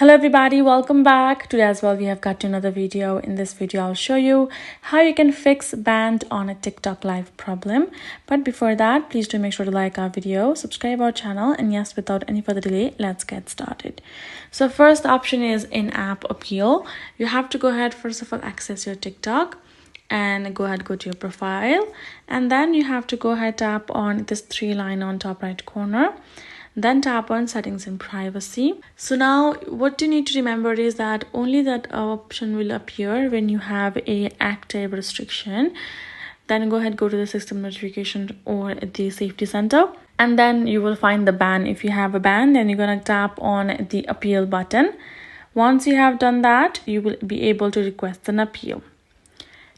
Hello everybody, welcome back. Today as well we have got to another video. In this video I'll show you how you can fix banned on a TikTok live problem. But before that, please do make sure to like our video, subscribe our channel, and yes, without any further delay, let's get started. So first option is in-app appeal. You have to go ahead, first of all, access your TikTok and go to your profile, and then you have to go ahead, tap on this three line on top right corner, then tap on settings and privacy. So now what you need to remember is that only that option will appear when you have a active restriction. Then go to the system notification or the safety center, and then you will find the ban. If you have a ban, then you're gonna tap on the appeal button. Once you have done that, you will be able to request an appeal.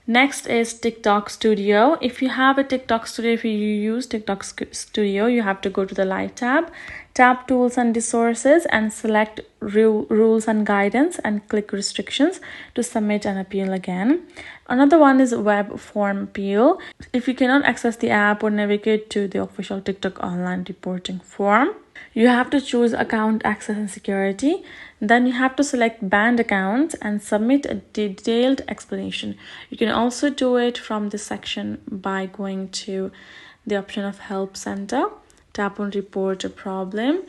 Next is TikTok Studio. If you have a TikTok Studio, if you use TikTok Studio, you have to go to the live tab, tap tools and resources, and select rules and guidance, and click restrictions to submit an appeal again. Another one is web form appeal. If you cannot access the app or navigate to the official TikTok online reporting form, you have to choose account access and security. Then you have to select banned accounts and submit a detailed explanation. You can also do it from this section by going to the option of help center, tap on report a problem,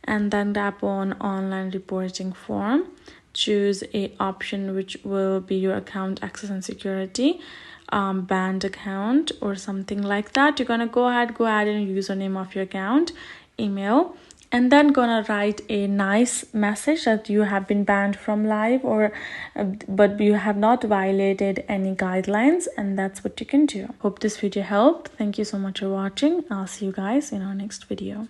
and then tap on online reporting form. Choose a option which will be your account access and security, banned account or something like that. You're gonna go ahead and username of your account, email, and then gonna write a nice message that you have been banned from live, or but you have not violated any guidelines, and that's what you can do. Hope this video helped. Thank you so much for watching. I'll see you guys in our next video.